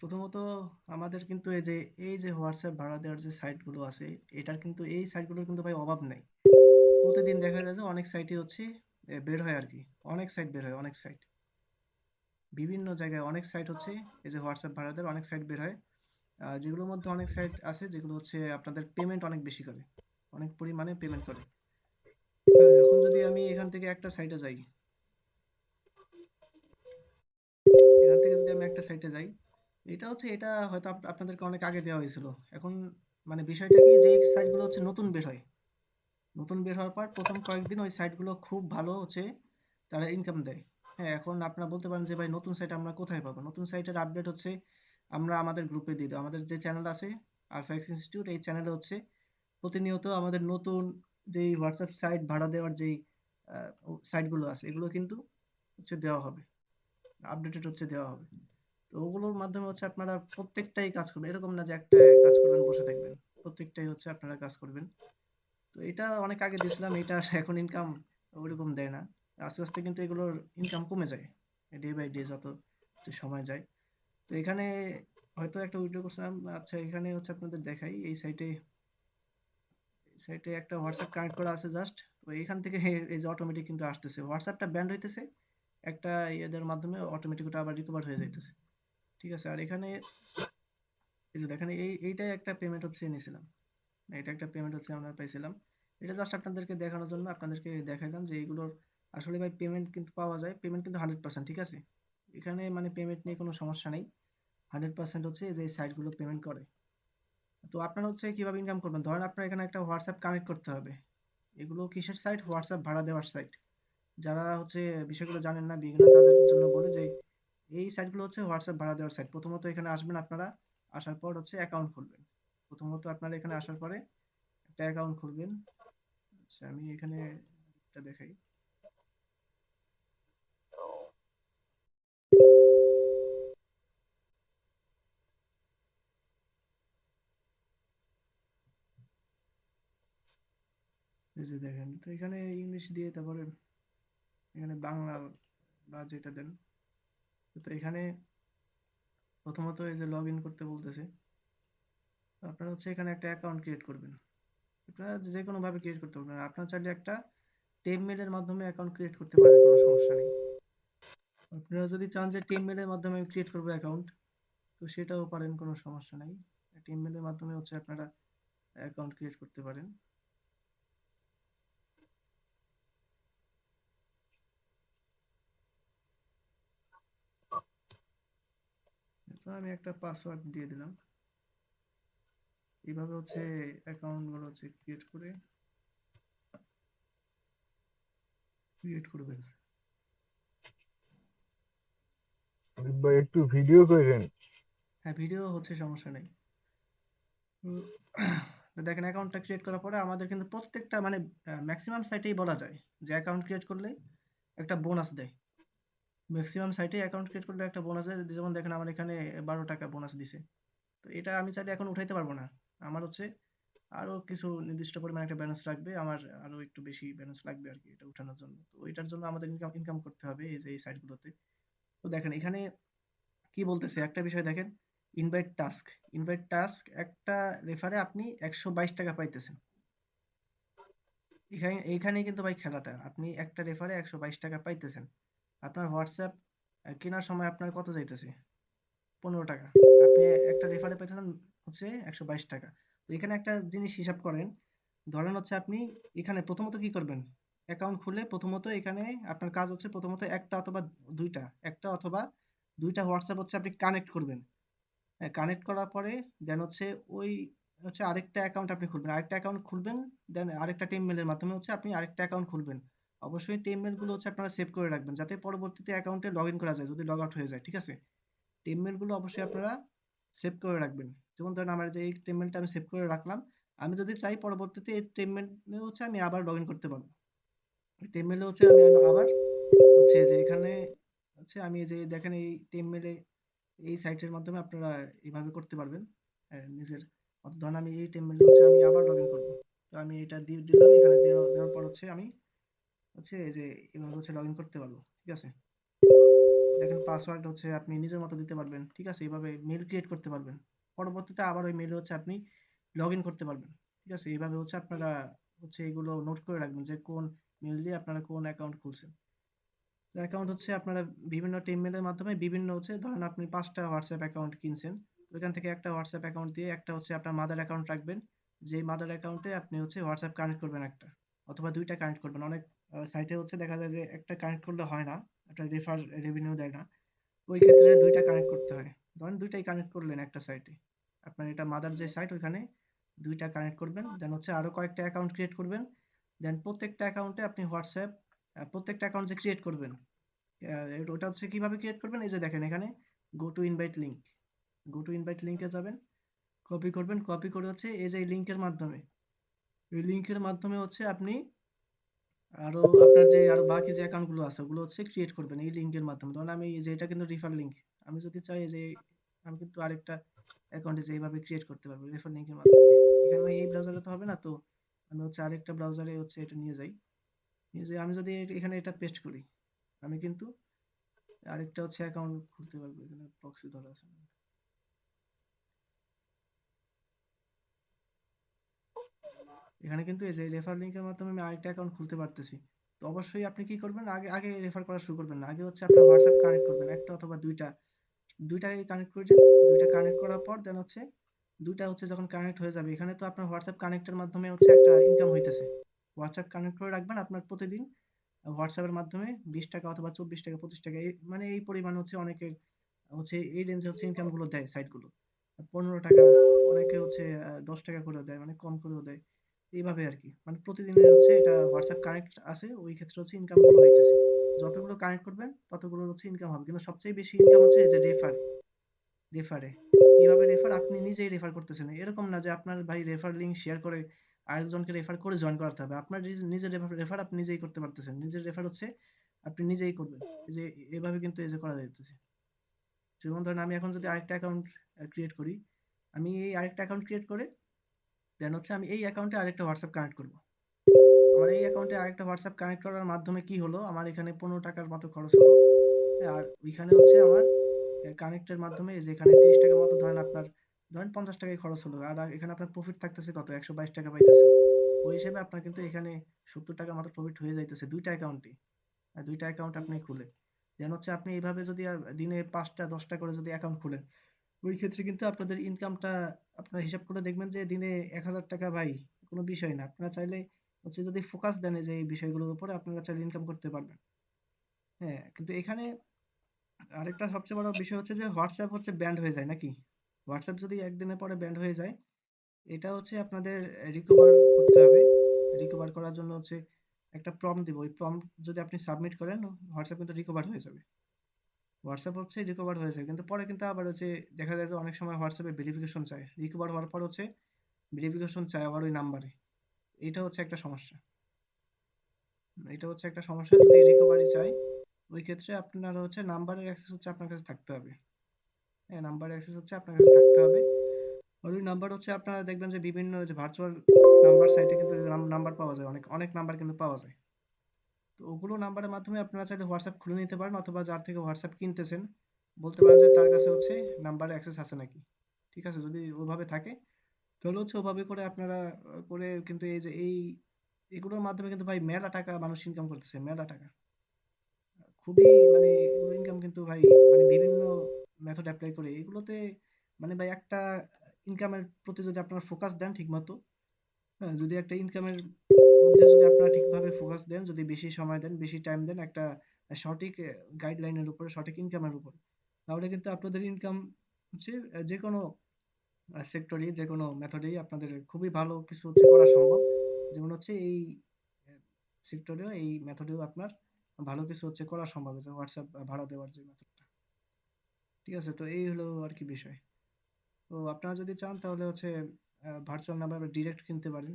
প্রথমত আমাদের কিন্তু এই যে হোয়াটসঅ্যাপ ভাড়া দেওয়ার যে সাইটগুলো আছে, এটার কিন্তু এই সাইটগুলোর কিন্তু ভাই অভাব নাই। প্রতিদিন দেখা যায় যে অনেক সাইটই হচ্ছে বের হয় আর কি। অনেক সাইট বের হয়, অনেক সাইট। বিভিন্ন জায়গায় অনেক সাইট হচ্ছে এই যে হোয়াটসঅ্যাপ ভাড়া দেওয়ার অনেক সাইট বের হয়। যেগুলোর মধ্যে অনেক সাইট আছে যেগুলো হচ্ছে আপনাদের পেমেন্ট অনেক বেশি করে, অনেক পরিমাণে পেমেন্ট করে। এখন যদি আমি এখান থেকে একটা সাইটে যাই, এখান থেকে যদি আমি একটা সাইটে যাই, এটা হয়তো আপনাদেরকে অনেক আগে দেওয়া হয়েছিল। এখন মানে বিষয়টা কি, যে সাইটগুলো হচ্ছে নতুন বের হয়, নতুন বের হওয়ার পর প্রথম কয়েকদিন ওই সাইটগুলো খুব ভালো হচ্ছে তারা ইনকাম দেয়। হ্যাঁ, এখন আপনারা বলতে পারেন যে ভাই নতুন সাইট আমরা কোথায় পাবো? নতুন সাইটের আপডেট হচ্ছে আমরা আমাদের গ্রুপে দিয়ে দেবো। আমাদের যে চ্যানেল আছে আলফা এক্স ইনস্টিটিউট, এই চ্যানেলে হচ্ছে প্রতিনিয়ত আমাদের নতুন যেই হোয়াটসঅ্যাপ সাইট ভাড়া দেওয়ার যেই সাইটগুলো আছে এগুলো কিন্তু হচ্ছে দেওয়া হবে, আপডেটেড হচ্ছে দেওয়া হবে। তো ওগুলোর মাধ্যমে হচ্ছে আপনারা প্রত্যেকটাই কাজ করবেন, এরকম না যে একটা কাজ করবেন বসে থাকবেন, প্রত্যেকটাই হচ্ছে আপনারা কাজ করবেন। তো এটা অনেক আগে দিছিলাম, এটা এখন ইনকাম ওরকম দেয় না। আস্তে আস্তে কিন্তু এগুলোর ইনকাম কমে যায় ডে বাই ডে, যত যে সময় যায়। তো এখানে হয়তো একটা ভিডিও করছিলাম, আচ্ছা এখানে হচ্ছে আপনাদের দেখাই, এই সাইটে সাইটে একটা হোয়াটসঅ্যাপ কানেক্ট করা আছে জাস্ট। তো এখান থেকে এই যে অটোমেটিক কিন্তু আসতেছে, হোয়াটসঅ্যাপটা ব্যান্ড হইতেছে, একটা ইয়েদের মাধ্যমে অটোমেটিক ওটা আবার রিকভার হয়ে যাইতেছে। ঠিক আছে, আর এখানে এই যে দেখেন এইটাই একটা পেমেন্ট হচ্ছে নিয়েছিলাম, এটা একটা পেমেন্ট হচ্ছে আমরা পাইছিলাম। এটা জাস্ট আপনাদেরকে দেখানোর জন্য আপনাদেরকে দেখাইলাম যে এইগুলোর আসলে ভাই পেমেন্ট কিন্তু পাওয়া যায়, পেমেন্ট কিন্তু 100%। ঠিক আছে, এখানে মানে পেমেন্ট নিয়ে কোনো সমস্যা নেই। 100% হচ্ছে যে এই সাইটগুলো পেমেন্ট করে। তো আপনারা হচ্ছে কিভাবে ইনকাম করবেন, ধরেন আপনার এখানে একটা হোয়াটসঅ্যাপ কানেক্ট করতে হবে। এগুলো কিসের সাইট? হোয়াটসঅ্যাপ ভাড়া দেওয়ার সাইট। যারা হচ্ছে বিষয়গুলো জানেন না, বিগিনার, তাদের জন্য বলে যে এই সাইটগুলো হচ্ছে হোয়াটসঅ্যাপ ভাড়া দেওয়ার সাইট। প্রথমত এখানে আসবেন আপনারা, আসার পর হচ্ছে অ্যাকাউন্ট খুলবেন। প্রথমত আপনারা এখানে আসার পরে একটা অ্যাকাউন্ট খুলবেন। আচ্ছা আমি এখানে একটা দেখাই। এই যে দেখেন, তো এখানে ইংলিশ দিয়ে তারপরে এখানে বাংলা বা যেটা দেন। তো এখানে প্রথমত এই যে লগ ইন করতে বলতেছে। তো আপনারা হচ্ছে এখানে একটা অ্যাকাউন্ট ক্রিয়েট করবেন। আপনারা যে কোনো ভাবে ক্রিয়েট করতে পারবেন, আপনারা চাইলে একটা টেম মেলের মাধ্যমে অ্যাকাউন্ট ক্রিয়েট করতে পারেন, কোনো সমস্যা নেই। আপনারা যদি চান যে টেম মেলের মাধ্যমে আমি ক্রিয়েট করবো অ্যাকাউন্ট, তো সেটাও পারেন, কোনো সমস্যা নাই। টেম মেলের মাধ্যমে হচ্ছে আপনারা অ্যাকাউন্ট ক্রিয়েট করতে পারেন। তো আমি একটা পাসওয়ার্ড দিয়ে দিলাম। এইভাবে হচ্ছে অ্যাকাউন্ট গুলো হচ্ছে ক্রিয়েট করবেন। ভাই একটু ভিডিও করেন। হ্যাঁ, ভিডিও হচ্ছে, সমস্যা নেই। উম, তো দেখেন অ্যাকাউন্টটা ক্রিয়েট করার পরে আমাদের কিন্তু প্রত্যেকটা মানে ম্যাক্সিমাম সাইটেই বলা যায় যে অ্যাকাউন্ট ক্রিয়েট করলে একটা বোনাস দেয়। ম্যাক্সিমাম সাইটে অ্যাকাউন্ট ক্রিয়েট করলে একটা বোনাস দেয়। যেমন দেখেন আমার এখানে 12 টাকা বোনাস দিছে। তো এটা আমি চাইলে এখন উঠাইতে পারবো না। আমার হচ্ছে আরো কিছু নির্দিষ্ট পরিমাণে একটা ব্যালেন্স লাগবে, আমার আরো একটু বেশি ব্যালেন্স লাগবে আর কি এটা উঠানোর জন্য। তো ওইটার জন্য আমাদের ইনকাম ইনকাম করতে হবে এই যে এই সাইটগুলোতে। তো দেখেন এখানে কি বলতেছে, একটা বিষয় দেখেন, ইনভাইট টাস্ক। ইনভাইট টাস্ক একটা রেফারে আপনি 122 টাকা পাইতেছেন। এইখানেই কিন্তু ভাই খেলাটা, আপনি একটা রেফারে 122 টাকা পাইতেছেন। আপনার হোয়াটসঅ্যাপ কেনার সময় আপনার কত যাইতেছে? 15 টাকা। আপনি একটা রেফারে পাইতেছেন হচ্ছে 122 টাকা। তো এখানে একটা জিনিস হিসাব করেন, ধরেন হচ্ছে আপনি এখানে প্রথমত কি করবেন, অ্যাকাউন্ট খুলে প্রথমত এখানে আপনার কাজ হচ্ছে প্রথমত দুইটা একটা অথবা দুইটা হোয়াটসঅ্যাপ হচ্ছে আপনি কানেক্ট করবেন। কানেক্ট করার পরে দেন হচ্ছে ওই হচ্ছে আরেকটা অ্যাকাউন্ট আপনি খুলবেন, আরেকটা অ্যাকাউন্ট খুলবেন। দেন আরেকটা টেম মেলের মাধ্যমে হচ্ছে আপনি আরেকটা অ্যাকাউন্ট খুলবেন। অবশ্যই টেম মেলগুলো হচ্ছে আপনারা সেভ করে রাখবেন যাতে পরবর্তীতে অ্যাকাউন্টে লগ ইন করা যায় যদি লগ আউট হয়ে যায়। ঠিক আছে, টেম মেলগুলো অবশ্যই আপনারা সেভ করে রাখবেন। যেমন ধরেন আমার যে এই টেম মেলটা আমি সেভ করে রাখলাম, আমি যদি চাই পরবর্তীতে এই টেম মেলে হচ্ছে আমি আবার লগ ইন করতে পারবো। টেম মেলে হচ্ছে আমি আবার হচ্ছে যে এখানে হচ্ছে আমি এই যে দেখেন এই টেম মেলে এই সাইটের মাধ্যমে আপনারা এইভাবে করতে পারবেন। নিজের ধরেন আমি এই টেম মেলে হচ্ছে আমি আবার লগ ইন করবো। তো আমি এটা দিয়ে দিলাম, এখানে দেওয়ার পর হচ্ছে আমি হচ্ছে এই যে এভাবে হচ্ছে লগ ইন করতে পারবো। ঠিক আছে, দেখেন পাসওয়ার্ড হচ্ছে আপনি নিজের মতো দিতে পারবেন, ঠিক আছে? এইভাবে মেইল ক্রিয়েট করতে পারবেন। পরবর্তীতে আবার ওই মেইলে হচ্ছে আপনি লগ ইন করতে পারবেন, ঠিক আছে? এইভাবে হচ্ছে আপনারা হচ্ছে এগুলো নোট করে রাখবেন যে কোন মেইল দিয়ে আপনারা কোন অ্যাকাউন্ট খুলছেন। তো অ্যাকাউন্ট হচ্ছে আপনারা বিভিন্ন টিম মেলের মাধ্যমে বিভিন্ন হচ্ছে ধরেন আপনি 5টা হোয়াটসঅ্যাপ অ্যাকাউন্ট কিনছেন, ওইখান থেকে একটা হোয়াটসঅ্যাপ অ্যাকাউন্ট দিয়ে একটা হচ্ছে আপনার মাদার অ্যাকাউন্ট রাখবেন, যেই মাদার অ্যাকাউন্টে আপনি হচ্ছে হোয়াটসঅ্যাপ কানেক্ট করবেন একটা, অথবা 2টা কানেক্ট করবেন। অনেক সাইটে হচ্ছে দেখা যায় যে একটা কানেক্ট করলে হয় না, একটা রেফার রেভিনিউ দেয় না, ওই ক্ষেত্রে 2টা কানেক্ট করতে হয়। ধরেন 2টাই কানেক্ট করলেন একটা সাইটে, আপনার এটা মাদার যে সাইট ওইখানে 2টা কানেক্ট করবেন, দেন হচ্ছে আরো কয়েকটা অ্যাকাউন্ট ক্রিয়েট করবেন, দেন প্রত্যেকটা অ্যাকাউন্টে আপনি হোয়াটসঅ্যাপ প্রত্যেকটা অ্যাকাউন্ট যে ক্রিয়েট করবেন ওটা হচ্ছে কিভাবে ক্রিয়েট করবেন, এই যে দেখেন এখানে go to invite link, go to invite লিঙ্কে যাবেন, কপি করবেন, কপি করে হচ্ছে এই যে লিঙ্কের মাধ্যমে, এই লিঙ্কের মাধ্যমে হচ্ছে আপনি আরো আপনার যে আরো বাকি যে অ্যাকাউন্ট গুলো আছে ওগুলো হচ্ছে ক্রিয়েট করবেন এই লিঙ্কের মাধ্যমে। ধরুন আমি এই যে এটা কিন্তু রেফার লিঙ্ক, আমি যদি চাই যে আমি কিন্তু আরেকটা অ্যাকাউন্টে যে এইভাবে ক্রিয়েট করতে পারবো রেফার লিঙ্কের মাধ্যমে। এখানে আমি এই ব্রাউজারে তো হবে না, তো আমি হচ্ছে আরেকটা ব্রাউজারে হচ্ছে এটা নিয়ে যাই, নিয়ে যে আমি যদি এখানে এটা পেস্ট করি, আমি কিন্তু আরেকটা হচ্ছে অ্যাকাউন্ট খুলতে পারবো, এখানে প্রক্সি ধরা আছে। এখানে কিন্তু এই যে রেফার লিংকের মাধ্যমে আমি আরেকটা অ্যাকাউন্ট খুলতে পারতেছি। তো অবশ্যই আপনি কি করবেন, আগে আগে রেফার করা শুরু করবেন না, আগে হচ্ছে আপনার হোয়াটসঅ্যাপ কানেক্ট করবেন একটা অথবা দুইটা, দুইটাকে কানেক্ট করে দেন, দুইটা কানেক্ট করার পর দেন হচ্ছে দুইটা হচ্ছে যখন কানেক্ট হয়ে যাবে, এখানে তো আপনার হোয়াটসঅ্যাপ কানেক্টের মাধ্যমে হচ্ছে একটা ইনকাম হইতেছে। হোয়াটসঅ্যাপ কানেক্ট করে রাখবেন আপনার প্রতিদিন হোয়াটসঅ্যাপের মাধ্যমে 20 টাকা অথবা 24 টাকা 25 টাকা মানে এই পরিমাণ হচ্ছে অনেকের হচ্ছে এই রেঞ্জে হচ্ছে ইনকাম গুলো দেয় সাইটগুলো। 15 টাকা, অনেকে হচ্ছে 10 টাকা করে দেয়, মানে কম করেও দেয়, এইভাবে আর কি। মানে প্রতিদিনের হচ্ছে এটা হোয়াটসঅ্যাপ কানেক্ট আছে, ওই ক্ষেত্রে হচ্ছে ইনকাম গুলো হইতেছে। যতগুলো কানেক্ট করবেন ততগুলো হচ্ছে ইনকাম হবে, কিন্তু সবচেয়ে বেশি ইনকাম হচ্ছে এই যে রেফারে। কিভাবে রেফার, আপনি নিজেই রেফার করতেছেন, এরকম না যে আপনার ভাই রেফার লিংক শেয়ার করে আরেকজনকে রেফার করে জয়েন করাতে হবে। আপনার নিজের রেফার আপনি নিজেই করতে পারতেছেন, নিজের রেফার হচ্ছে আপনি নিজেই করবেন। এই যে এভাবে কিন্তু এই যে করা যাইতেছে। যেমন ধরেন আমি এখন যদি আরেকটা অ্যাকাউন্ট ক্রিয়েট করি, আমি এই আরেকটা অ্যাকাউন্ট ক্রিয়েট করে দেন হচ্ছে আমি এই অ্যাকাউন্টে আরেকটা হোয়াটসঅ্যাপ কানেক্ট করব। আমার এই অ্যাকাউন্টে আরেকটা হোয়াটসঅ্যাপ কানেক্ট করার মাধ্যমে কি হলো, আমার এখানে 15 টাকার মতো খরচ হলো। হ্যাঁ, আর ওইখানে হচ্ছে আমার কানেক্টের মাধ্যমে যে এখানে 30 টাকার মতো ধরেন আপনার, ধরেন 50 টাকাই খরচ হলো, আর এখানে আপনার প্রফিট থাকতেছে কত, 122 টাকা পাইতেছেন। ওই হিসেবে আপনার কিন্তু এখানে 70 টাকার মতো প্রফিট হয়ে যাইতেছে দুইটা অ্যাকাউন্টে। আর দুইটা অ্যাকাউন্ট আপনি খুলে দেন হচ্ছে আপনি এইভাবে যদি দিনে 5টা 10টা করে যদি অ্যাকাউন্ট খুলেন, ওই ক্ষেত্রে কিন্তু আপনাদের ইনকামটা আপনার হিসাব করে দেখবেন যে দিনে 1000 টাকা ভাই কোনো বিষয় না। আপনারা চাইলে হচ্ছে যদি ফোকাস দেন এই যে এই বিষয়গুলোর উপরে, আপনারা চাইলে ইনকাম করতে পারবেন। হ্যাঁ, কিন্তু এখানে আরেকটা সবচেয়ে বড় বিষয় হচ্ছে যে হোয়াটসঅ্যাপ হচ্ছে ব্যান্ড হয়ে যায় নাকি? হোয়াটসঅ্যাপ যদি একদিনের পরে ব্যান্ড হয়ে যায়, এটা হচ্ছে আপনাদের রিকভার করতে হবে। রিকভার করার জন্য হচ্ছে একটা প্রম্পট দিব। ওই প্রম্পট যদি আপনি সাবমিট করেন, হোয়াটসঅ্যাপ কিন্তু রিকভার হয়ে যাবে। হোয়াটসঅ্যাপ হচ্ছে রিকভার হয়ে যায়, কিন্তু পরে কিন্তু আবার হচ্ছে দেখা যায় যে অনেক সময় হোয়াটসঅ্যাপে ভেরিফিকেশন চায়, রিকভার হওয়ার পর হচ্ছে ভেরিফিকেশন চায় আবার ওই নাম্বারে। এটা হচ্ছে একটা সমস্যা। এটা হচ্ছে একটা সমস্যা, যদি রিকভারি চাই ওই ক্ষেত্রে আপনার হচ্ছে নাম্বারের অ্যাক্সেস হচ্ছে আপনার কাছে থাকতে হবে। হ্যাঁ, নাম্বারের অ্যাক্সেস হচ্ছে আপনার কাছে থাকতে হবে। আর ওই নাম্বার হচ্ছে আপনারা দেখবেন যে বিভিন্ন যে ভার্চুয়াল নাম্বার সাইটে কিন্তু নাম্বার পাওয়া যায়, অনেক অনেক নাম্বার কিন্তু পাওয়া যায়। তো ওগুলো নাম্বারের মাধ্যমে আপনারা চাইলে হোয়াটসঅ্যাপ খুলে নিতে পারেন, অথবা যার থেকে হোয়াটসঅ্যাপ কিনতেছেন বলতে পারেন যে তার কাছে হচ্ছে নাম্বারে অ্যাক্সেস আছে নাকি। ঠিক আছে, যদি ওভাবে থাকে তাহলে হচ্ছে ওভাবে করে আপনারা করে কিন্তু এই যে এগুলোর মাধ্যমে কিন্তু ভাই মেলা টাকা মানুষ ইনকাম করতেছে, মেলা টাকা। খুবই মানে এগুলো ইনকাম কিন্তু ভাই, মানে বিভিন্ন মেথড অ্যাপ্লাই করে এগুলোতে, মানে ভাই একটা ইনকামের প্রতি যদি আপনারা ফোকাস দেন ঠিক মতো, হ্যাঁ, যদি একটা ইনকামের মধ্যে যদি আপনারা ঠিকভাবে ফোকাস দেন, যদি বেশি সময় দেন, বেশি টাইম দেন একটা সঠিক গাইডলাইনের উপরে, সঠিক ইনকামের উপর, তাহলে কিন্তু আপনাদের ইনকাম হচ্ছে যে কোনো সেক্টরই, যে কোনো মেথডেই আপনাদের খুবই ভালো কিছু হচ্ছে করা সম্ভব। যেমন হচ্ছে এই সেক্টরেও এই মেথডেও আপনার ভালো কিছু হচ্ছে করা সম্ভব, যে হোয়াটসঅ্যাপ ভাড়া দেওয়ার যে মেথডটা। ঠিক আছে, তো এই হলো আর কি বিষয়। তো আপনারা যদি চান তাহলে হচ্ছে ভার্চুয়াল নাম্বার ডিরেক্ট কিনতে পারেন।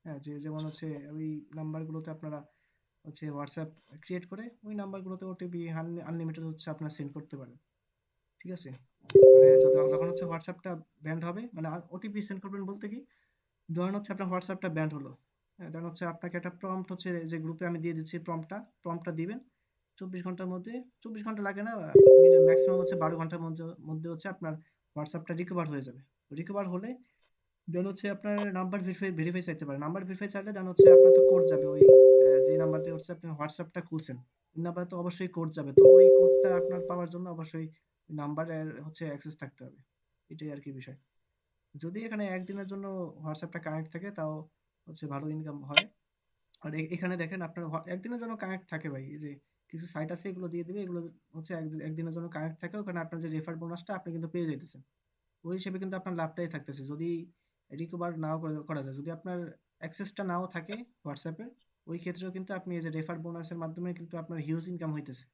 হ্যাঁ, যে যেমন হচ্ছে ওই নাম্বারগুলোতে আপনারা হচ্ছে হোয়াটসঅ্যাপ ক্রিয়েট করে ওই নাম্বারগুলোতে ওটিপি আনলিমিটেড হচ্ছে আপনারা সেন্ড করতে পারেন। ঠিক আছে, মানে যখন হচ্ছে হোয়াটসঅ্যাপটা ব্যান্ড হবে, মানে ওটিপি সেন্ড করবেন বলতে কি, ধরেন হচ্ছে আপনার হোয়াটসঅ্যাপটা ব্যান্ড হলো, হ্যাঁ, ধরেন হচ্ছে আপনাকে একটা প্রম্পট হচ্ছে যে গ্রুপে আমি দিয়ে দিচ্ছি, প্রম্পটটা দিবেন, 24 ঘন্টার মধ্যে, 24 ঘন্টা লাগে না, ম্যাক্সিমাম হচ্ছে 12 ঘন্টার মধ্যে মধ্যে হচ্ছে আপনার হোয়াটসঅ্যাপটা রিকভার হয়ে যাবে। রিকভার হলে দেন হচ্ছে আপনার নাম্বার ভেরিফাই চাইতে পারে। নাম্বার ভেরিফাই চাইলে দেন হচ্ছে আপনার তো কোড যাবে ওই যে নাম্বার দিয়ে হচ্ছে আপনি হোয়াটসঅ্যাপটা খুলছেন, ওই নাম্বারে তো অবশ্যই কোড যাবে। তো ওই কোডটা আপনার পাওয়ার জন্য অবশ্যই নাম্বারের হচ্ছে অ্যাক্সেস থাকতে হবে। এটাই আর কি বিষয়। যদি এখানে একদিনের জন্য হোয়াটসঅ্যাপটা কানেক্ট থাকে তাও হচ্ছে ভালো ইনকাম হয়। আর এখানে দেখেন আপনার একদিনের জন্য কানেক্ট থাকে ভাই, এই যে কিছু সাইট আছে এগুলো দিয়ে দিবে, এগুলো হচ্ছে একদিনের জন্য কানেক্ট থাকে, ওখানে আপনার যে রেফার বোনাসটা আপনি কিন্তু পেয়ে যাইতেছেন। ওই হিসেবে কিন্তু আপনার লাভটাই থাকতেছে যদি রিকভার নাও করা যায়, যদি আপনার অ্যাক্সেসটা নাও থাকে হোয়াটসঅ্যাপে, ওই ক্ষেত্রেও কিন্তু আপনি এই যে রেফার বোনাসের মাধ্যমে কিন্তু আপনার হিউজ ইনকাম হইতেছে।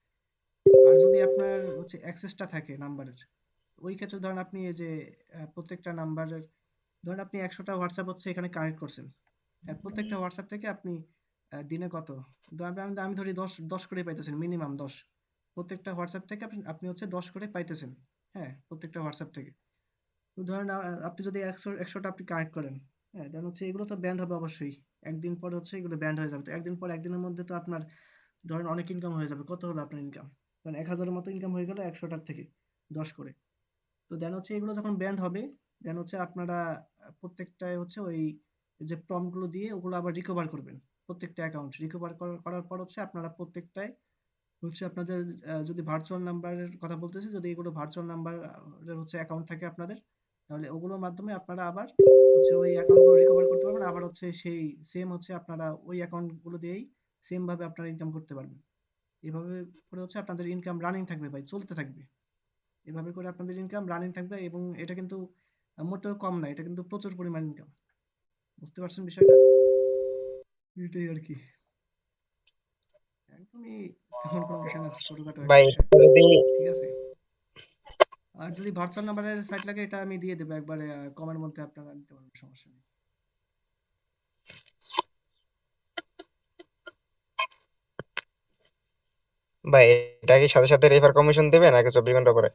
আর যদি আপনার হচ্ছে অ্যাক্সেসটা থাকে নাম্বারের, ওই ক্ষেত্রে ধরেন আপনি এই যে প্রত্যেকটা নাম্বারের, ধরেন আপনি 100টা হোয়াটসঅ্যাপ হচ্ছে এখানে কানেক্ট করছেন, প্রত্যেকটা হোয়াটসঅ্যাপ থেকে আপনি দিনে কত, আমি ধরি 10 করে পাইতেছেন, মিনিমাম 10, প্রত্যেকটা হোয়াটসঅ্যাপ থেকে আপনি আপনি হচ্ছে 10 করে পাইতেছেন। হ্যাঁ, প্রত্যেকটা হোয়াটসঅ্যাপ থেকে। তো ধরেন আপনি যদি 100টা আপনি কানেক্ট করেন, হ্যাঁ, দেন হচ্ছে এগুলো তো ব্যান্ড হবে অবশ্যই। একদিন পরে হচ্ছে এগুলো ব্যান্ড হয়ে যাবে, তো একদিন পর একদিনের মধ্যে তো আপনার ধরেন অনেক ইনকাম হয়ে যাবে। কত হলো আপনার ইনকাম? ধরেন 1000-এর মতো ইনকাম হয়ে গেল 100টার থেকে 10 করে। তো দেন হচ্ছে এগুলো যখন ব্যান্ড হবে, দেন হচ্ছে আপনারা প্রত্যেকটায় হচ্ছে ওই যে প্রম্পট গুলো দিয়ে ওগুলো আবার রিকভার করবেন। প্রত্যেকটা অ্যাকাউন্ট রিকভার করার পর হচ্ছে আপনারা প্রত্যেকটায় হচ্ছে আপনাদের যদি ভার্চুয়াল নাম্বারের কথা বলতেছি, যদি এগুলো ভার্চুয়াল নাম্বার হচ্ছে অ্যাকাউন্ট থাকে আপনাদের, তাহলে ওগুলোর মাধ্যমে আপনারা আবার হচ্ছে ওই অ্যাকাউন্টগুলো রিকভার করতে পারবেন। আবার হচ্ছে সেই সেম হচ্ছে আপনারা ওই অ্যাকাউন্ট গুলো দিয়েই সেম ভাবে আপনারা ইনকাম করতে পারবেন। এভাবে করে হচ্ছে আপনাদের ইনকাম রানিং থাকবে ভাই, চলতে থাকবে। এভাবে করে আপনাদের ইনকাম রানিং থাকবে, এবং এটা কিন্তু মোটেও কম না, এটা কিন্তু প্রচুর পরিমাণ ইনকাম। বুঝতে পারছেন বিষয়টা? এটাই আর কি, একদমই তেমন কোনো বিষয় না, ছোটখাটো একটা ভাই বিষয়। এটা যদি ঠিক আছে, আর যদি ভার্চুয়াল নাম্বারের সাইট লাগে এটা আমি দিয়ে দেবো একবারে কমের মধ্যে, আপনারা নিতে পারবেন, সমস্যা নেই। ভাই এটা কি সাথে সাথে রেফার কমিশন দেবে নাকি 24 ঘন্টা পরে?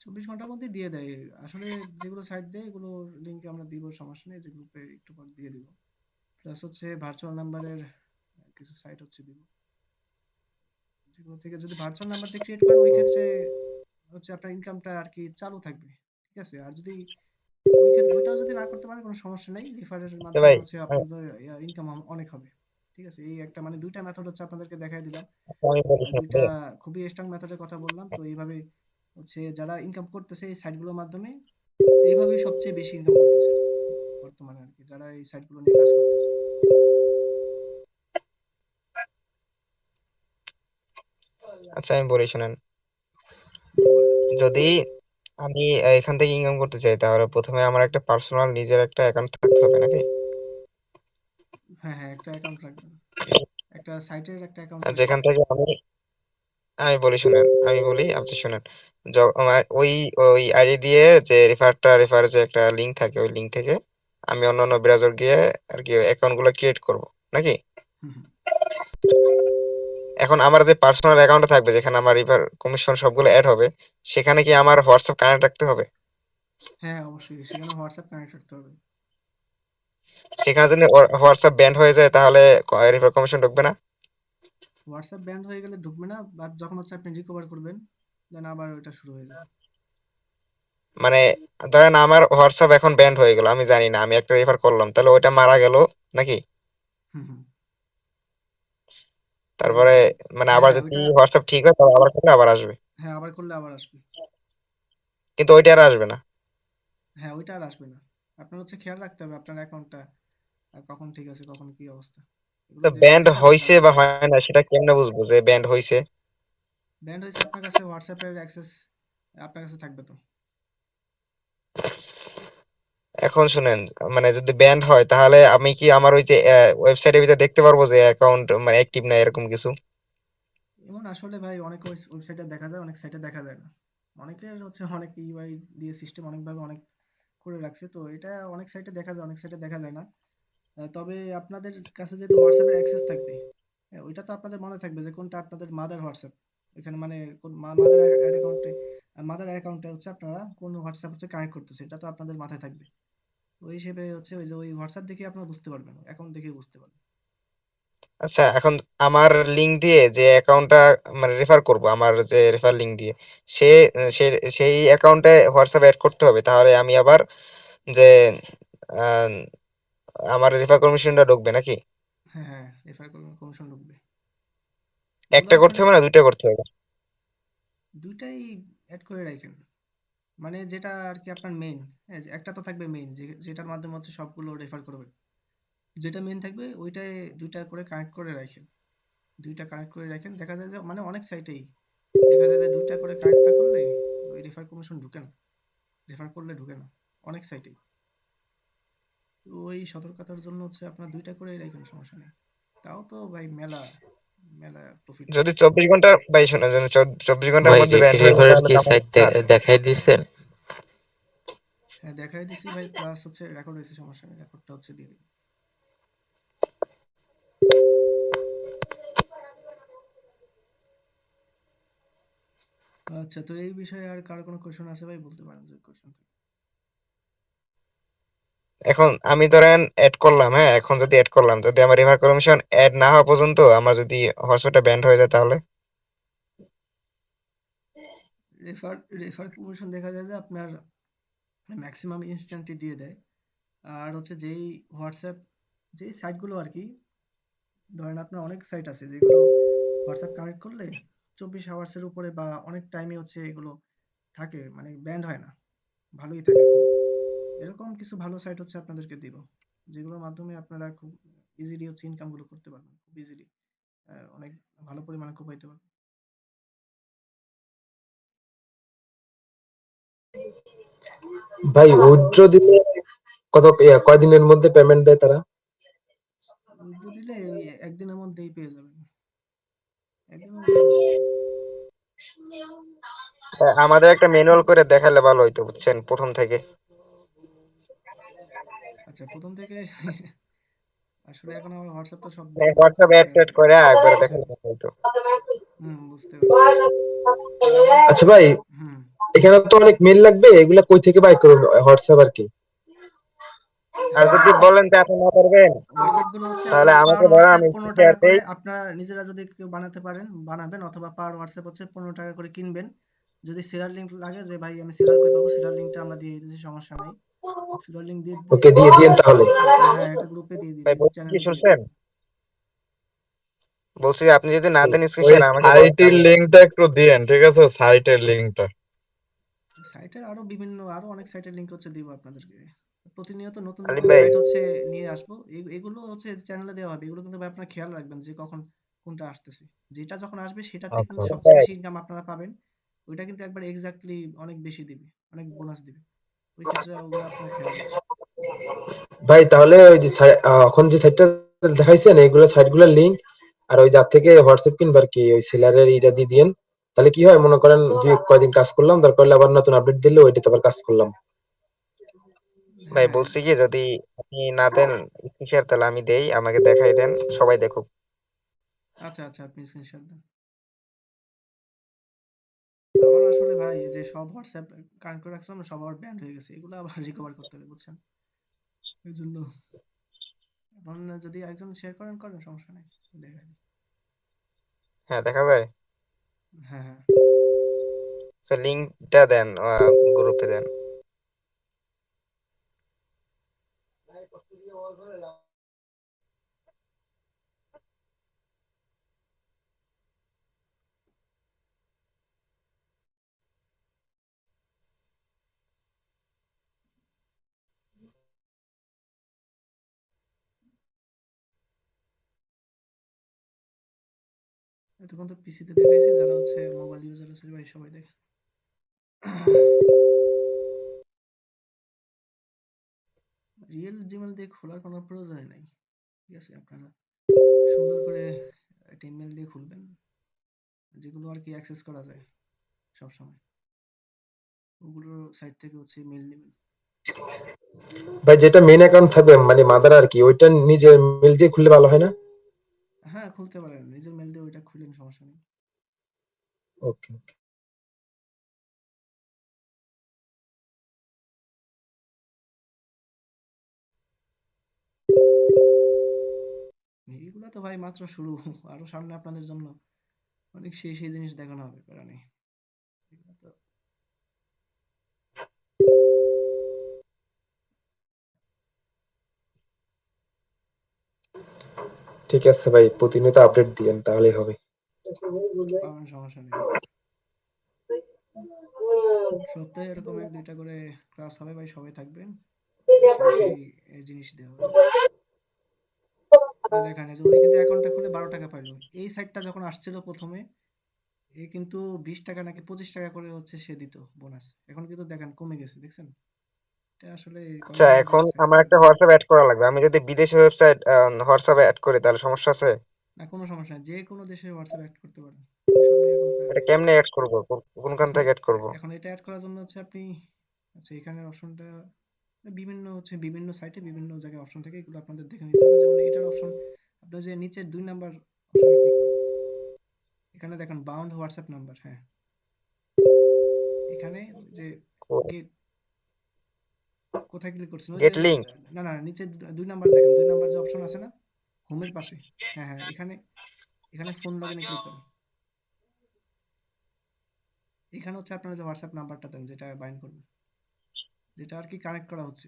24 ঘন্টার মধ্যে দিয়ে দেয় আসলে, যেগুলো সাইট দেয় এগুলো লিঙ্ক আমরা দিব, সমস্যা নেই, যে গ্রুপে একটু পর দিয়ে দিব। প্লাস হচ্ছে ভার্চুয়াল নাম্বারের কিছু সাইট হচ্ছে দিব, যেগুলো থেকে যদি ভার্চুয়াল নাম্বার দিয়ে ক্রিয়েট করেন ওই ক্ষেত্রে হচ্ছে আপনার ইনকামটা আর কি চালু থাকবে। ঠিক আছে, আর যদি ওই ক্ষেত্রে ওইটাও যদি না করতে পারেন কোনো সমস্যা নেই, রেফারের তো মাধ্যমে ভাই হচ্ছে আপনাদের ইনকাম অনেক হবে। ঠিক আছে, এই একটা মানে দুইটা মেথড হচ্ছে আপনাদেরকে দেখাই দিলাম, আমি বলি শুনুন দুইটা খুবই স্ট্রং মেথডের কথা বললাম। তো এইভাবে হচ্ছে যারা ইনকাম করতেছে এই সাইটগুলোর মাধ্যমে, এইভাবেই সবচেয়ে বেশি ইনকাম করতেছে বর্তমানে আর কি, যারা এই সাইটগুলো নিয়ে কাজ করতেছে। আচ্ছা আমি বলি শুনেন, বলেন। যদি আমি এখান থেকে ইনকাম করতে চাই তাহলে প্রথমে আমার একটা পার্সোনাল নিজের একটা অ্যাকাউন্ট থাকতে হবে নাকি? হ্যাঁ, হ্যাঁ, একটা অ্যাকাউন্ট রাখবেন, একটা সাইটের একটা অ্যাকাউন্ট আর থাকবে যেখান থেকে অবশ্যই। আমি আমি বলি শুনেন, আমি বলি আপনি শুনেন। আমার ওই ওই আইডি দিয়ে যে রেফার যে একটা লিংক থাকে, ওই লিংক থেকে আমি অন্যান্য ব্রাউজার গিয়ে আর কি অ্যাকাউন্ট গুলো ক্রিয়েট করবো নাকি? হুম, হুম। এখন আমার যে পার্সোনাল অ্যাকাউন্ট থাকবে যেখানে আমার রিভার কমিশন সবগুলো অ্যাড হবে, সেখানে কি আমার হোয়াটসঅ্যাপ কানেক্ট রাখতে হবে? হ্যাঁ, অবশ্যই সেখানে হোয়াটসঅ্যাপ কানেক্ট রাখতে হবে। সেখানে যদি হোয়াটসঅ্যাপ ব্যান্ড হয়ে যায় তাহলে রিভার কমিশন ঢুকবে না? হোয়াটসঅ্যাপ ব্যান্ড হয়ে গেলে ঢুকবে না, বাট যখন হচ্ছে আপনি রিকভার করবেন দেন আবার ওটা শুরু হয়ে যাবে। মানে ধরেন আমার হোয়াটসঅ্যাপ এখন ব্যান্ড হয়ে গেল, আমি জানি না, আমি একটা রেফার করলাম, তাহলে ওইটা মারা গেল নাকি? হুম, হুম। ওই, তারপরে মানে আবার হ্যাঁ যদি ওইটা, হোয়াটসঅ্যাপ ঠিক হয় তাহলে আবার করলে আবার আসবে, হ্যাঁ আবার করলে আবার আসবে। কিন্তু ওইটা আর আসবে না? হ্যাঁ, ওইটা আর আসবে না। আপনার হচ্ছে খেয়াল রাখতে হবে আপনার অ্যাকাউন্টটা কখন ঠিক আছে, কখন কি অবস্থা, এগুলো তো ব্যান্ড দেখে তারপর হইছে কাজ বা করতে হবে। হয় না সেটা কেমনে বুঝবো যে ব্যান্ড হইছে? ব্যান্ড হয়েছে আপনার কাছে হোয়াটসঅ্যাপের অ্যাক্সেস আপনার কাছে থাকবে তো। এখন শুনেন, মানে যদি ব্যান্ড হয় তাহলে আমি কি আমার ওই যে ওয়েবসাইটের ভিতরে দেখতে পারবো যে অ্যাকাউন্ট মানে অ্যাক্টিভ না এরকম কিছু? এমন আসলে ভাই অনেক ওয়েবসাইটে দেখা যায়, অনেক সাইটে দেখা যায় না। অনেকের হচ্ছে অনেক ইউআই দিয়ে সিস্টেম অনেকভাবে অনেক করে রাখছে, তো এটা অনেক সাইটে দেখা যায়, অনেক সাইটে দেখা যায় না। তবে আপনাদের কাছে যেহেতু হোয়াটসঅ্যাপের অ্যাক্সেস থাকবে, হ্যাঁ, ওইটা তো আপনাদের মনে থাকবে যে কোনটা আপনাদের মাদার হোয়াটসঅ্যাপ। এখানে মানে কোন মাদার অ্যাকাউন্টে, মাদার অ্যাকাউন্টে হচ্ছে আপনারা কোন হোয়াটসঅ্যাপ হচ্ছে কানেক্ট করতেছে, এটা তো আপনাদের মাথায় থাকবে। তো ওই হিসেবে হচ্ছে ওই যে ওই হোয়াটসঅ্যাপ দেখে আপনারা বুঝতে পারবেন, অ্যাকাউন্ট দেখে বুঝতে পারবেন। আচ্ছা, এখন আমার লিঙ্ক দিয়ে যে অ্যাকাউন্টটা মানে রেফার করব, আমার যে রেফার লিঙ্ক দিয়ে সে সে সেই অ্যাকাউন্টে হোয়াটসঅ্যাপ অ্যাড করতে হবে, তাহলে আমি আবার যে আহ, আমার রেফার কমিশনটা ঢুকবে নাকি? হ্যাঁ হ্যাঁ, রেফার কমিশন ঢুকবে। এগুলো একটা করতে আসলে হবে না দুইটা করতে হবে? দুইটাই অ্যাড করে রাখেন, মানে যেটা আর কি আপনার মেইন। হ্যাঁ, একটা তো থাকবে মেইন, যেটার মাধ্যমে হচ্ছে সবগুলো রেফার করবেন। যেটা মেইন থাকবে ওইটাই দুইটা করে কানেক্ট করে রাখেন। দুইটা কানেক্ট করে রাখেন, দেখা যায় যে মানে অনেক সাইটেই দেখা যায় যে দুইটা করে কানেক্ট না করলে ওই রেফার কমিশন ঢুকে না, রেফার করলে ঢুকে না অনেক সাইটেই। তো ওই সতর্কতার জন্য হচ্ছে আপনার দুইটা করে রাখেন, সমস্যা নেই। তাও তো ভাই মেলা মেলা প্রফিট যদি পাবেন। 24 ঘন্টা, ভাই শোনো, যদি 24 ঘন্টার ভাই মধ্যে ব্যান্ড হয়ে যায় রেফারের তাহলে কি তো আমার সাইট ছাড়। দেখাই দিছেন? হ্যাঁ দেখাই দিছি ভাই, প্লাস হচ্ছে রেকর্ড হয়েছে, সমস্যা নেই, রেকর্ডটা হচ্ছে দিয়ে দিবেন। আচ্ছা, তো এই বিষয়ে আর কারো কোনো কোয়েশন আছে ভাই, বলতে পারেন যদি কোয়েশন থাকে। এখন আমি ধরেন অ্যাড করলাম, হ্যাঁ, এখন যদি অ্যাড করলাম, যদি আমার রেফার কমিশন অ্যাড না হওয়া পর্যন্ত আমার যদি হটস্পটটা ব্যান্ড হয়ে যায় তাহলে? রেফার রেফার কমিশন দেখা যায় যে আপনার ম্যাক্সিমাম ইনস্ট্যান্টই দিয়ে দেয়। আর হচ্ছে যেই হোয়াটসঅ্যাপ, যেই সাইটগুলো আর কি, ধরেন আপনার অনেক সাইট আছে যেগুলো হোয়াটসঅ্যাপ কানেক্ট করলে 24 আওয়ার্সের উপরে বা অনেক টাইমে হচ্ছে এগুলো থাকে, মানে ব্যান্ড হয় না, ভালোই থাকে খুব। এরকম কিছু ভালো সাইট হচ্ছে আপনাদেরকে দিব, যেগুলোর মাধ্যমে আপনারা খুব ইজিলি হচ্ছে ইনকামগুলো করতে পারবেন, খুব ইজিলি অনেক ভালো পরিমাণে কোপাইতে পারবেন। ভাই উইথড্র দিলে কয়দিনের মধ্যে পেমেন্ট দেয় তারা? উইথড্র দিলে ওই একদিনের মধ্যেই পেয়ে যাবেন, একদিনের মধ্যেই দিয়ে দেবে। আমাদের একটা ম্যানুয়াল করে দেখালে ভালো হইতো, বুঝছেন, প্রথম থেকে। আচ্ছা, প্রথম থেকে আসলে এখন আমার হোয়াটসঅ্যাপ তো সব গ্রুপ হোয়াটসঅ্যাপ অ্যাড করাই ট্যাড আছে। করে একবারে দেখালে ভালো হইতো। হুম, বুঝতে পারছি। তো আমার আচ্ছা ভাই, হুম, এখানে তো অনেক মেল লাগবে, এগুলা কই থেকে বাই করবেন? হোয়াটসঅ্যাপ আর কি? আর হ্যাঁ যদি বলেন যে আপনি না করবেন, ওয়েবসাইট গুলো হচ্ছে তাহলে আপনার পার আমাকে বলেন, হোয়াটসঅ্যাপ আমি 15 টাকা শেয়ার করে, দেই। আপনারা নিজেরা যদি কেউ বানাতে পারেন বানাবেন, অথবা পার হোয়াটসঅ্যাপ হচ্ছে 15 টাকা করে কিনবেন। যদি সেলার লিঙ্ক লাগে যে ভাই আমি সেলার কই পাবো, সেলার লিঙ্কটা আমরা দিয়ে দিতেছি, সমস্যা নাই। সেলার লিঙ্ক দিয়ে দিতেছি, ওকে, দিয়ে দিয়েন তাহলে। হ্যাঁ একটা গ্রুপে দিয়ে দিন, ভাই এই যে বলছি কি, চ্যানেলে দিয়ে শুনছেন? দিবেন। বলছি যে আপনি যদি না দেন ওই স্ক্রিনশট, আমাকে বলেন, সাইটের আমি দিয়ে লিঙ্কটা দিবো। একটু দিয়েন, ঠিক আছে? সাইটের লিঙ্কটা। সাইটের আরো বিভিন্ন আরো অনেক সাইটের লিঙ্ক হচ্ছে দিব আপনাদেরকে। প্রতিনিয়ত নতুন আলিফ নতুন ভাই, সাইট হচ্ছে নিয়ে আসবো। এগুলো হচ্ছে চ্যানেলে দেওয়া হবে, এগুলো কিন্তু ভাই আপনারা খেয়াল রাখবেন যে কখন কোনটা আসতেছে। যেটা যখন আসবে সেটাতে আচ্ছা কিন্তু আলিফ সবচেয়ে ভাই, বেশি ইনকাম আপনারা পাবেন। ওইটা কিন্তু একবার এক্স্যাক্টলি অনেক বেশি দিবে, অনেক বোনাস দিবে। ওই ক্ষেত্রে ওগুলো আপনারা খেয়াল রাখবেন। ভাই তাহলে ওই যে এখন যে সাইটটা দেখাইছেন, এইগুলো সাইটগুলোর লিংক আর ওই যার থেকে হোয়াটসঅ্যাপ কিনবার কি ওই সেলারের ইটা দিয়ে দিয়েন। তাহলে কি হয়, মনে করেন দুই কয়দিন কাজ করলাম, দরকার হলে আবার নতুন আপডেট দিলে ওইটাতে আবার কাজ করলাম। ভাই হ্যাঁ বলছি কি, যদি আপনি না দেন স্ক্রিনশট, তাহলে আমি দেই, আমাকে দেখাই দেন, সবাই দেখুক। আচ্ছা আচ্ছা, আপনি স্ক্রিনশট দেন। আমার আসলে ভাই এই যে সব হোয়াটসঅ্যাপ কানেক্ট করে রাখছিলাম না, সব আবার ব্যান্ড হয়ে গেছে, এগুলো আবার রিকভার করতে হবে, বুঝছেন? এই জন্য এখন যদি একজন শেয়ার করেন করেন, সমস্যা নেই, দেখেন। হ্যাঁ, দেখা যায়। হ্যাঁ হ্যাঁ। লিঙ্কটা দেন, গ্রুপে দেন। এতক্ষণ তো পিসিতে দেখাইছি, যারা হচ্ছে মোবাইল ইউজার আছে ভাই সবাই দেখে। রিয়েল জিমেল দিয়ে খোলার কোনো প্রয়োজনই নাই, ঠিক আছে? আপনারা সুন্দর করে একটা ইমেল দিয়ে খুলবেন, যেগুলো আর কি অ্যাক্সেস করা যায় সব সময়, ওগুলোর সাইট থেকে হচ্ছে মেল নেবেন। ভাই যেটা মেইন অ্যাকাউন্ট থাকবে মানে মাদার আর কি, ওইটা নিজের মেল দিয়ে খুললে ভালো হয় না? হ্যাঁ খুলতে পারেন, নিজের মেল দিয়ে ওইটা খুলেন, সমস্যা নেই। ওকে। মেলগুলো তো ভাই মাত্র শুরু। আরো সামনে আপনাদের জন্য অনেক সেই জিনিস দেখানো হবে, প্যারা নেই। এগুলো তো ঠিক আছে ভাই, প্রতিনিয়ত আপডেট দিয়েন তাহলেই হবে। পাবেন, সমস্যা নেই। সপ্তাহে এরকম 1-2টা করে ক্লাস হবে ভাই, সবাই থাকবেন। সেই এই জিনিস দেওয়া হবে। দেখেন এই যে উনি কিন্তু অ্যাকাউন্টটা খুলে 12 টাকা পাইলো। এই সাইটটা যখন আসছিল প্রথমে, এ কিন্তু 20 টাকা নাকি 25 টাকা করে হচ্ছে সে দিত বোনাস। এখন কিন্তু দেখেন কমে গেছে, দেখছেন? এটা আসলে আচ্ছা, কন্টিনিউ এখন বাড়ছে। আমার একটা হোয়াটসঅ্যাপ অ্যাড করা লাগবে। আমি যদি বিদেশি ওয়েবসাইট হোয়াটসঅ্যাপে অ্যাড করি তাহলে সমস্যা আছে? না, কোনো সমস্যা নাই। যে কোনো দেশে হোয়াটসঅ্যাপ অ্যাড করতে পারেন। ওই সবই এখন এটা কেমনে অ্যাড করব? কোনখান এখন থেকে অ্যাড করব? এখন এটা অ্যাড করার জন্য হচ্ছে আপনি, আচ্ছা এখানে অপশনটা বিভিন্ন সাইটে বিভিন্ন জায়গায় অপশন থাকে, এগুলো আপনাদের দেখে নিতে হবে। যেমন এটার অপশন, আপনি যে নিচের 2 নাম্বার অপশনে ক্লিক করেন, এখানে দেখেন বাউন্ড হোয়াটসঅ্যাপ নাম্বার। হ্যাঁ, এখানে যে গেট, কোথায় ক্লিক করছেন? ওই যে, গেট লিংক। না না, নিচে 2 নাম্বার দেখেন, 2 নাম্বার যে অপশন আছে না হোমের পাশে, হ্যাঁ হ্যাঁ, এখানে এখানে ফোন লগইনে ক্লিক করেন। এখানে হচ্ছে আপনারা যে হোয়াটসঅ্যাপ নাম্বারটা দেন, যেটা বাইন্ড করবেন, যেটা আর কি কানেক্ট করা হচ্ছে।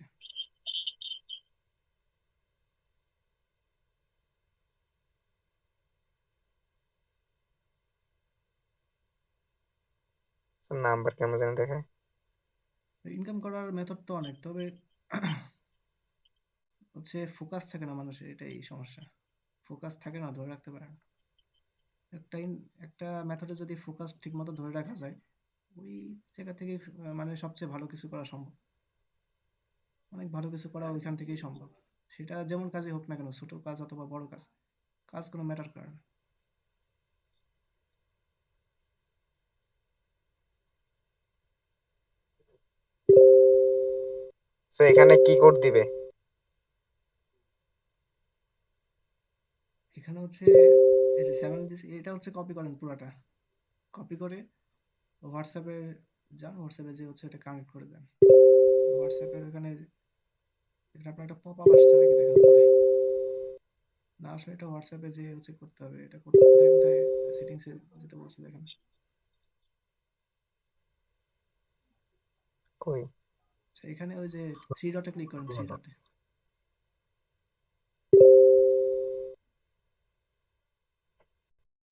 নাম্বার কেমন জানি দেখে। ইনকাম করার মেথড তো অনেক, তবে হচ্ছে ফোকাস থাকে না মানুষের, এটাই সমস্যা। ফোকাস থাকে না, ধরে রাখতে পারে না। একটা মেথডে যদি ফোকাস ঠিক মতো ধরে রাখা যায়, ওই জায়গা থেকে মানে সবচেয়ে ভালো কিছু করা সম্ভব। অনেক ভালো কিছু করা ওইখান থেকেই সম্ভব। সেটা যেমন কাজই হোক না কেন, ছোট কাজ অথবা বড় কাজ, কাজ কোনো ম্যাটার করে না। সো এখানে কি কোড দিবে? এখানে হচ্ছে এই যে 7 দিস, এটা হচ্ছে কপি করেন পুরাটা। কপি করে হোয়াটসঅ্যাপে যান, হোয়াটসঅ্যাপে যে হচ্ছে এটা কানেক্ট করে দেন। হোয়াটসঅ্যাপের এখানে এখানে আপনার একটা পপ আপ আসছে নাকি দেখেন উপরে? না, আসলে এটা হোয়াটসঅ্যাপে যে হচ্ছে করতে হবে। এটা কোথায় কোথায় সেটিংসে যেতে বলছে দেখেন। কই? আচ্ছা, এখানে ওই যে 3 ডটে ক্লিক করেন, 3 ডটে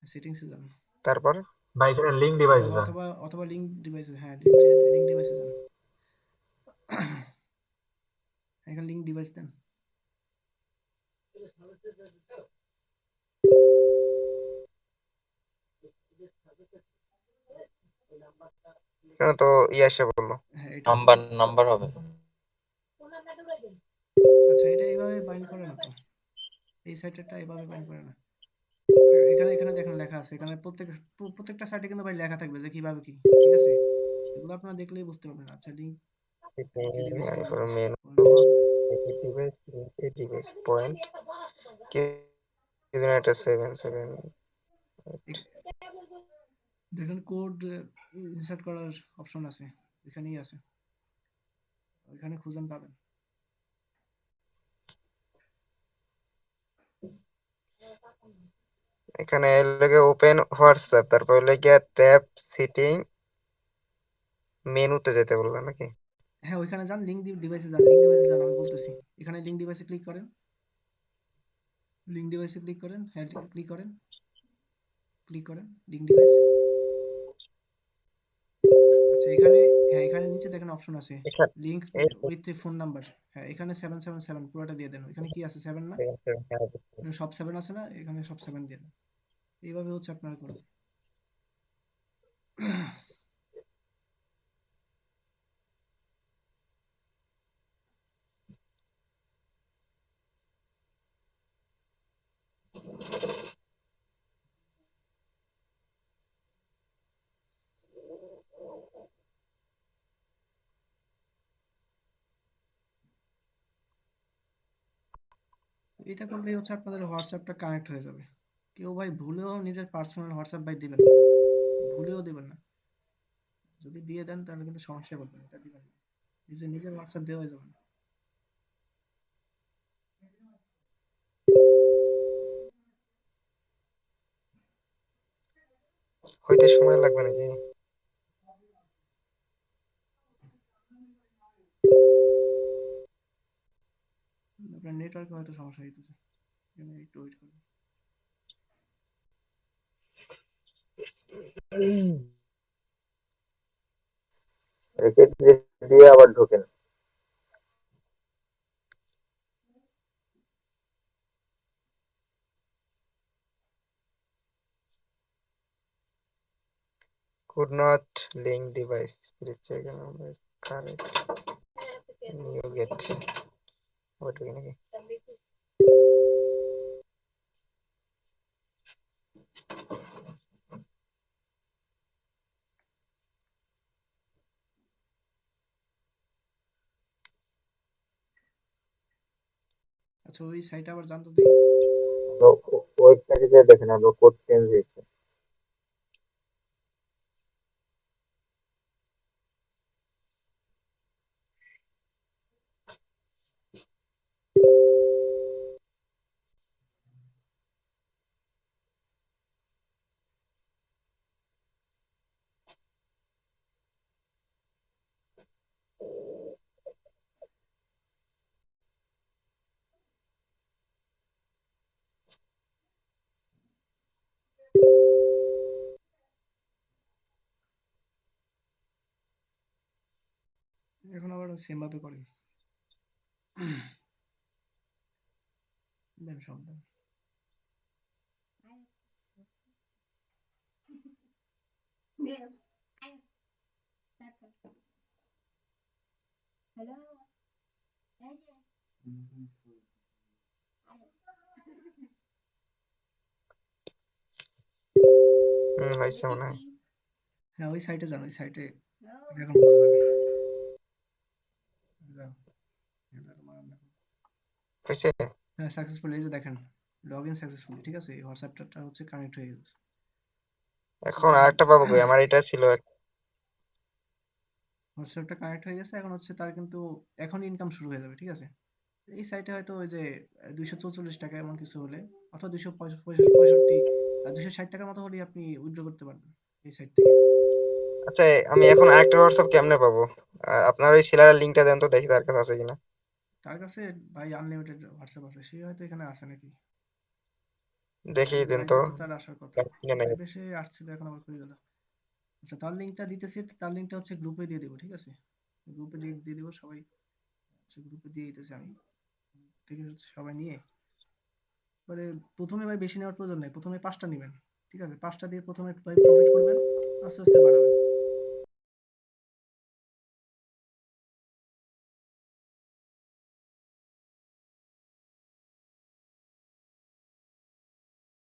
সেটিংসে যান। তারপর ভাই এখানে লিঙ্ক ডিভাইসে অথবা যান। অথবা অথবা লিঙ্ক ডিভাইসে, হ্যাঁ লিঙ্ক ডিভাইসে যান। এখানে লিঙ্ক ডিভাইস দেন। এখানে তো ইয়ে এসে বললো। হ্যাঁ, এটা দেন। নাম্বার হবে। আচ্ছা, এটা এইভাবে বাইন্ড করে না তো, এই সাইটেরটা এইভাবে বাইন্ড করে না। এখানে এখানে দেখেন লেখা আছে, এখানে প্রত্যেকটা সাইটে কিন্তু ভাই লেখা থাকবে যে কিভাবে কি, ঠিক আছে? এগুলো আপনারা দেখলেই বুঝতে পারবেন। আচ্ছা, লিঙ্ক ডিভাইস মেনু, পয়েন্টে ডিভাইস, ডিভাইস পয়েন্ট, কি যেন একটা 7 দেখেন কোড ইনসার্ট করার অপশন আছে, এখানেই আছে, ওইখানে খুঁজেন পাবেন। এখানে লাগে ওপেন হোয়াটসঅ্যাপ, তারপর লাগে ট্যাব সেটিং, মেনুতে যেতে বললো নাকি? হ্যাঁ, ওইখানে যান, লিঙ্ক ডিভাইসে যান, আমি বলতেছি। এখানে লিঙ্ক ডিভাইসে ক্লিক করেন, লিঙ্ক ডিভাইসে ক্লিক করেন, হ্যাঁ ক্লিক করেন লিঙ্ক ডিভাইস। আচ্ছা, এখানে, হ্যাঁ এখানে নিচে দেখেন অপশন আছে এখানে লিঙ্ক এই উইথ ফোন নাম্বার। হ্যাঁ, এখানে 777 পুরোটা দিয়ে দেন। এখানে কি আছে, 7 না? এখানে সব 7 আছে না? এখানে সব 7 দিয়ে দেন। এইভাবে হচ্ছে আপনারা করবেন। এটা করলেই হচ্ছে আপনাদের হোয়াটসঅ্যাপটা কানেক্ট হয়ে যাবে। কেউ ভাই ভুলেও নিজের পার্সোনাল হোয়াটসঅ্যাপ ভাই দিবেন না, ভুলেও দিবেন না। যদি দিয়ে দেন তাহলে কিন্তু সমস্যায় পড়বেন, এটা দিবেন না। নিজের নিজের হোয়াটসঅ্যাপ দেওয়া যাবে না। হইতে সময় লাগবে নাকি? আপনার নেটওয়ার্কে হয়তো সমস্যা হইতেছে, এখানে একটু ওয়েট করুন। রেখে দিয়ে আবার ঢোকেন। Could not link device. Please check is correct. New get. আবার ঢুকে নাকি? আচ্ছা, ওই সাইটে আবার জানতো দেখি। ওয়েবসাইটে গিয়ে দেখেন আপনার কোড চেঞ্জ হয়েছে। এখন আবার সেম ভাবে করে। দেন সব দেন। হয়েছে মনে হয়। হ্যাঁ, ওই সাইটে যান, ওই সাইটে এখন বোঝা যাবে। যাও, এবার মারান না। হয়েছে? হ্যাঁ, সাকসেসফুল, এই যে দেখেন লগ ইন সাকসেসফুল, ঠিক আছে? হোয়াটসঅ্যাপটা হচ্ছে কানেক্ট হয়ে গেছে। এখন এখন আরেকটা পাবো কই? আমার এটা ছিল হোয়াটসঅ্যাপটা কানেক্ট হয়ে গেছে, এখন হচ্ছে তার কিন্তু এখন ইনকাম শুরু হয়ে যাবে, ঠিক আছে? এই সাইটে হয়তো ওই যে 244 টাকা এমন কিছু হলে, অথবা 265 আর 260 টাকার মতো হলেই আপনি উইথড্র করতে পারবেন এই সাইট থেকে। আচ্ছা, আমি এখন আরেকটা হোয়াটসঅ্যাপ কেমনে পাবো? আপনার ওই সেলারের লিঙ্কটা দেন তো, দেখি তার কাছে আছে কিনা। তার কাছে ভাই আনলিমিটেড হোয়াটসঅ্যাপ আছে, সে হয়তো এখানে আছে নাকি। দেখি দেন তো। লাইভে তো তার আসার কথা, কিনে নাই। লাইভে সে আসছিল, এখন আবার কই গেল? আচ্ছা, তার লিঙ্কটা দিতেছি, তার লিঙ্কটা হচ্ছে গ্রুপে দিয়ে দেবো, ঠিক আছে? গ্রুপে লিঙ্ক দিয়ে দেবো, সবাই হচ্ছে গ্রুপে দিয়ে দিতেছি আমি, থেকে হচ্ছে সবাই নিয়ে মানে প্রথমে ভাই বেশি নেওয়ার প্রয়োজন নাই, প্রথমে 5টা নেবেন, ঠিক আছে? 5টা দিয়ে প্রথমে ভাই প্রফিট করবেন, আস্তে আস্তে বাড়াবেন।